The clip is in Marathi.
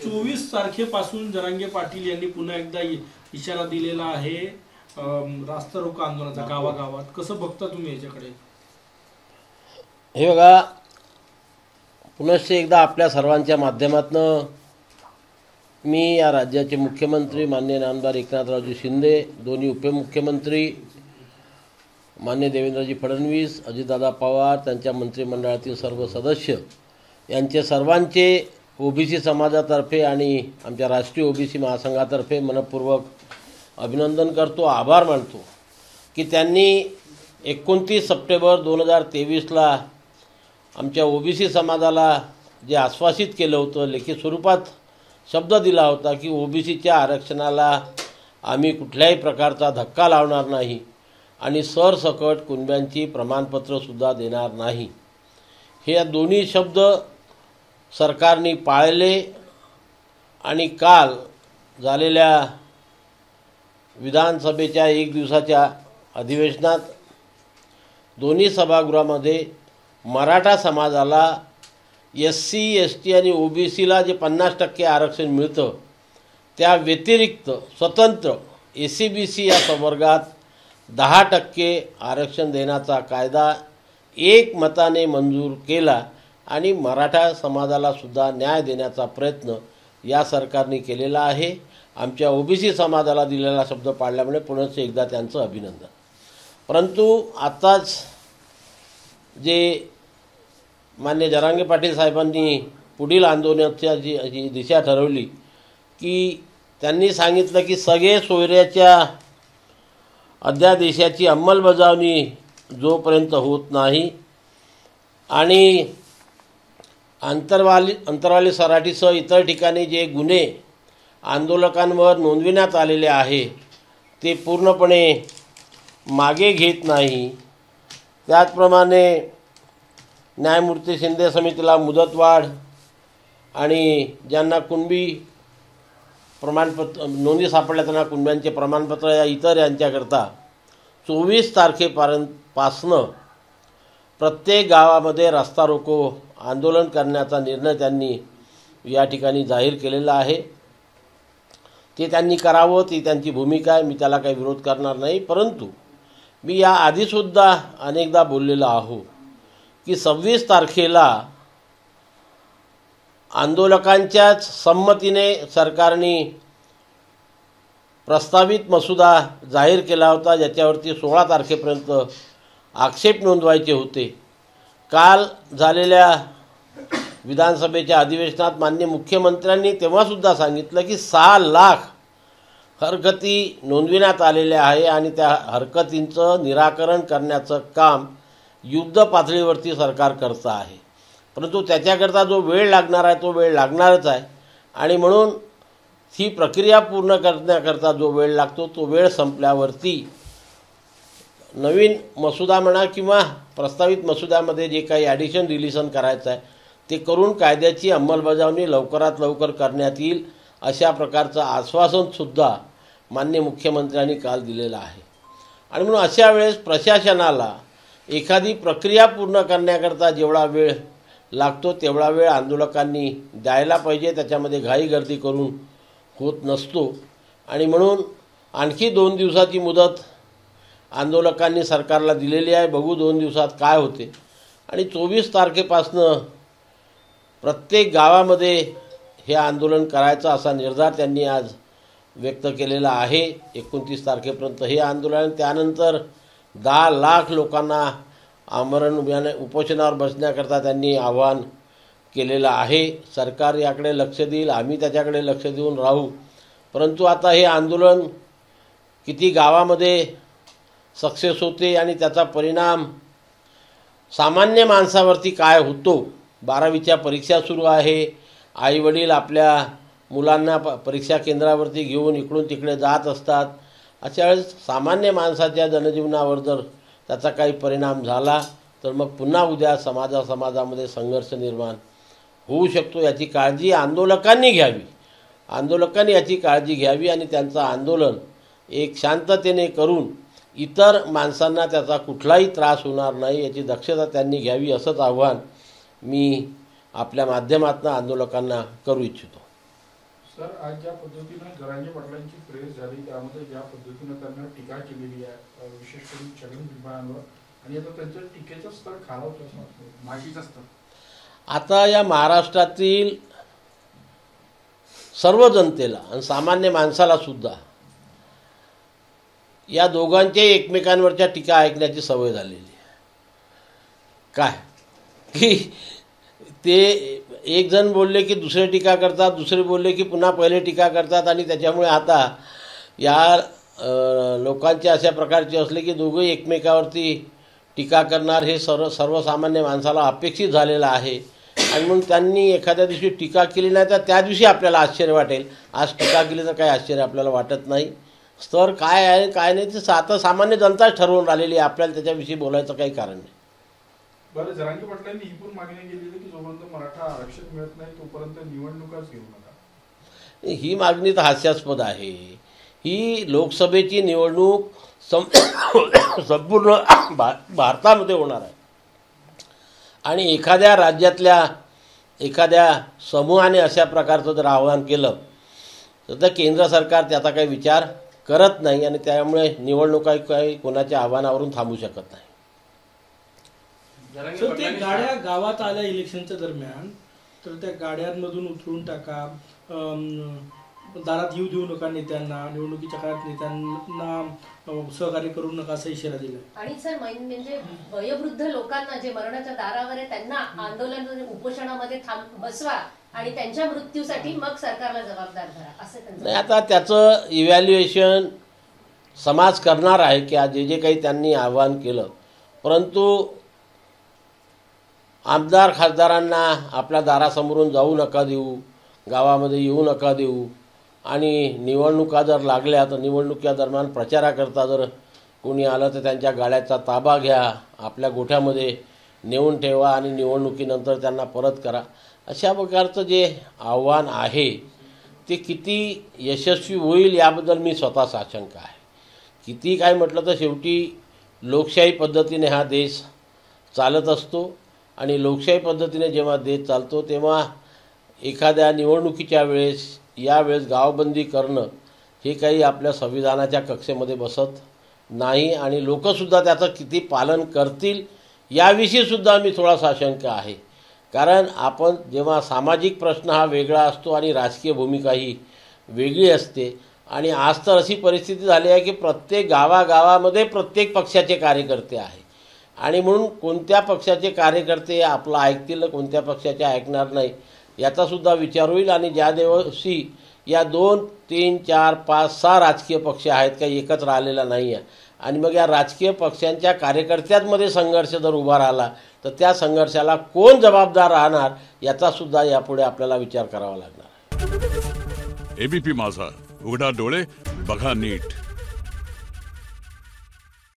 24 तारखेपासून जरांगे पाटील यांनी पुन्हा एकदा इशारा दिलेला आहे रास्ता रोको आंदोलनाचा गावागावात. कसं बघता तुम्ही याच्याकडे? हे बघा, पुनश्च एकदा आपल्या सर्वांच्या माध्यमातून मी या राज्याचे मुख्यमंत्री माननीय नामदार एकनाथरावजी शिंदे, दोन्ही उपमुख्यमंत्री माननीय देवेंद्रजी फडणवीस, अजितदादा पवार, त्यांच्या मंत्रिमंडळातील सर्व सदस्य यांचे सर्वांचे ओबीसी समाजातर्फे आणि आमच्या राष्ट्रीय ओबीसी महासंघातर्फे मनपूर्वक अभिनंदन करतो, आभार मानतो की त्यांनी 29 सप्टेंबर 2023ला आमच्या ओबीसी समाजाला जे आश्वासित केलं होतं, लेखी स्वरूपात शब्द दिला होता की ओबीसीच्या आरक्षणाला आम्ही कुठल्याही प्रकारचा धक्का लावणार नाही आणि सरसकट कुणब्यांची प्रमाणपत्रसुद्धा देणार नाही. हे दोन्ही शब्द सरकारने पाळले आणि काल झालेल्या विधानसभेच्या 1 दिवसाच्या अधिवेशनात दोन्ही सभागृहामध्ये मराठा समाजाला SC, ST आणि OBCला जे 50% आरक्षण मिळतं त्या व्यतिरिक्त स्वतंत्र SC, BC या प्रवर्गात 10% आरक्षण देण्याचा कायदा एकमताने मंजूर केला आणि मराठा समाजाला सुद्धा न्याय देण्याचा प्रयत्न या सरकारने केलेला आहे. आमच्या OBC समाजाला दिलेला शब्द पाळल्यामुळे पुन्हा एकदा त्यांचं अभिनंदन. परंतु आताच जे मान्य जरांगे पाटील साहेबांनी पुढील आंदोलनाची जी दिशा ठरवली की त्यांनी सांगितलं की सगळे सोयऱ्याच्या अध्यादेशाची अंमलबजावणी जोपर्यंत होत नाही आणि अंतरवाली सराटीसह इतर ठिकाणी जे गुन्हे आंदोलकांवर नोंदविण्यात आलेले आहे ते पूर्णपणे मागे घेत नाही. त्याचप्रमाणे न्यायमूर्ती शिंदे समितीला मुदतवाढ आणि ज्यांना कुणबी प्रमाणपत्र नोंदी सापडल्या त्यांना कुणब्यांचे प्रमाणपत्र या इतर यांच्याकरता 24 तारखेपासून प्रत्येक गावामध्ये रस्ता रोको आंदोलन करण्याचा निर्णय त्यांनी या ठिकाणी जाहीर केलेला आहे. ते त्यांनी करावं, ती त्यांची भूमिका आहे, मी त्याला काही विरोध करणार नाही. परंतु मी या आधीसुद्धा अनेकदा बोललेलो आहो की 26 तारखेला आंदोलकांच्याच संमतीने सरकारने प्रस्तावित मसुदा जाहीर केला होता ज्याच्यावरती 16 तारखेपर्यंत आक्षेप नोंदवायचे होते. काल झालेल्या विधानसभेच्या अधिवेशनात माननीय मुख्यमंत्र्यांनी तेव्हासुद्धा सांगितलं की 6 लाख हरकती नोंदविण्यात आलेल्या आहे आणि त्या हरकतींचं निराकरण करण्याचं काम युद्ध पातळीवरती सरकार करतं आहे. परंतु त्याच्याकरता जो वेळ लागणार आहे तो वेळ लागणारच आहे आणि म्हणून ही प्रक्रिया पूर्ण करण्याकरता जो वेळ लागतो तो वेळ संपल्यावरती नवीन मसुदा म्हणा किंवा प्रस्तावित मसुद्यामध्ये जे काही ॲडिशन डिलिशन करायचं आहे ते करून कायद्याची अंमलबजावणी लवकरात लवकर करण्यात येईल अशा प्रकारचं आश्वासनसुद्धा माननीय मुख्यमंत्र्यांनी काल दिलेलं आहे. आणि म्हणून अशा वेळेस प्रशासनाला एखादी प्रक्रिया पूर्ण करण्याकरता जेवढा वेळ लागतो तेवढा वेळ आंदोलकांनी द्यायला पाहिजे. त्याच्यामध्ये घाईगर्दी करून होत नसतो आणि म्हणून आणखी 2 दिवसाची मुदत आंदोलकांनी सरकारला दिलेली आहे. बघू 2 दिवसात काय होते. आणि 24 तारखेपासनं प्रत्येक गावामध्ये हे आंदोलन करायचं असा निर्धार त्यांनी आज व्यक्त केलेला आहे. 29 तारखेपर्यंत हे आंदोलन, त्यानंतर 10 लाख लोकांना आमरण उपोषणावर बसण्याकरता त्यांनी आवाहन केलेलं आहे. सरकार याकडे लक्ष देईल, आम्ही त्याच्याकडे लक्ष देऊन राहू. परंतु आता हे आंदोलन किती गावामध्ये सक्सेस होते आणि त्याचा परिणाम सामान्य माणसावरती काय होतो. 12वीच्या परीक्षा सुरू आहे, आईवडील आपल्या मुलांना परीक्षा केंद्रावरती घेऊन इकडून तिकडे जात असतात. अशा वेळेस सामान्य माणसाच्या जनजीवनावर जर त्याचा काही परिणाम झाला तर मग पुन्हा उद्या समाजामध्ये संघर्ष निर्माण होऊ शकतो. याची काळजी आंदोलकांनी घ्यावी. आंदोलकांनी याची काळजी घ्यावी आणि त्यांचं आंदोलन एक शांततेने करून इतर माणसांना त्याचा कुठलाही त्रास होणार नाही याची दक्षता त्यांनी घ्यावी असंच आव्हान मी आपल्या माध्यमातून आंदोलकांना करू इच्छितो. सर, आज ज्या पद्धतीनं जरांगे पाटलांची प्रेस झाली त्यामध्ये ज्या पद्धतीनं त्यांना टीका केलेली आहे, विशेष करून छगन भुजबळांवर, आणि आता त्यांचं टीकेचं स्तर खालावतं असं वाटतं, माहितीच असतं. आता या महाराष्ट्रातील सर्व जनतेला आणि सामान्य माणसाला सुद्धा या दोघांच्या एकमेकांवरच्या टीका ऐकण्याची सवय झालेली आहे. काय की ते एक जण बोलले की दुसरे टीका करतात, दुसरे बोलले की पुन्हा पहिले टीका करतात, आणि त्याच्यामुळे आता या लोकांचे अशा प्रकारचे असले की दोघे एकमेकावरती टीका करणार हे सर्वसामान्य माणसाला अपेक्षित झालेलं आहे. आणि म्हणून त्यांनी एखाद्या दिवशी टीका केली नाही तर त्या दिवशी आपल्याला आश्चर्य वाटेल. आज टीका केली तर काही आश्चर्य आपल्याला वाटत नाही. स्तर काय आहे काय नाही ते आता सामान्य जनताच ठरवून राहिलेली आहे. आपल्याला त्याच्याविषयी बोलायचं काही कारण नाही. बरं, जरांगे पाटलांनी ही पण मागणी केलेली की जोपर्यंत मराठा आरक्षण मिळत नाही तोपर्यंत निवडणुकाच घेऊ नका. ही मागणी तर हास्यास्पद आहे. ही लोकसभेची निवडणूक संपूर्ण भारतामध्ये होणार आहे, आणि एखाद्या राज्यातल्या एखाद्या समूहाने अशा प्रकारचं जर आवाहन केलं तर केंद्र सरकार त्याचा काही विचार करत नाही, आणि त्यामुळे निवडणुका काही कोणाच्या आव्हानावरून थांबू शकत नाही. सर, ते गाड्या गावात आल्या इलेक्शनच्या दरम्यान तर त्या गाड्यांमधून उतरून टाका, दारात येऊ देऊ नका नेत्यांना, निवडणुकीच्या काळात नेत्यांना सहकार्य करू नका असा इशारा दिला. आणि सर म्हणजे वयोवृद्ध लोकांना जे मरणाच्या दारावर आहे त्यांना आंदोलन उपोषणामध्ये बसवा आणि त्यांच्या मृत्यूसाठी मग सरकारला जबाबदार धरा असं त्यांचं. नाही, आता त्याचं इव्हॅल्युएशन समाज करणार आहे की जे काही त्यांनी आवाहन केलं, परंतु आमदार खासदारांना आपल्या दारासमोरून जाऊ नका देऊ, गावामध्ये येऊ नका देऊ, आणि निवडणुका जर लागल्या तर निवडणुकीच्या दरम्यान प्रचाराकरता जर कोणी आलं तर त्यांच्या गाड्याचा ताबा घ्या, आपल्या गोठ्यामध्ये नेऊन ठेवा आणि निवडणुकीनंतर त्यांना परत करा. अशा प्रकारचं जे आव्हान आहे ते किती यशस्वी होईल याबद्दल मी स्वतः साशंक आहे. किती काय म्हटलं तर शेवटी लोकशाही पद्धतीने हा देश चालत असतो, आणि लोकशाही पद्धतीने जेव्हा देश चालतो तेव्हा एखाद्या निवडणुकीच्या वेळेस यावेळेस गावबंदी करणं हे काही आपल्या संविधानाच्या कक्षेमध्ये बसत नाही, आणि लोकसुद्धा त्याचं किती पालन करतील याविषयीसुद्धा मी थोडा साशंक आहे. कारण आपण जेव्हा सामाजिक प्रश्न हा वेगळा असतो आणि राजकीय भूमिका ही वेगळी असते, आणि आज तर अशी परिस्थिती झाली आहे की प्रत्येक गावागावामध्ये प्रत्येक पक्षाचे कार्यकर्ते आहे, आणि म्हणून कोणत्या पक्षाचे कार्यकर्ते आपलं ऐकतील, कोणत्या पक्षाचे ऐकणार नाही याचासुद्धा विचार होईल. आणि ज्या दिवशी या 2, 3, 4, 5, 6 राजकीय पक्ष आहेत काही एकत्र आलेला नाही आहे, आणि मग या राजकीय पक्षांच्या कार्यकर्त्यांमध्ये संघर्ष जर उभा राहिला तर त्या संघर्षाला कोण जबाबदार राहणार याचासुद्धा यापुढे आपल्याला विचार करावा लागणार. एबीपी माझा, उघडा डोळे बघा नीट.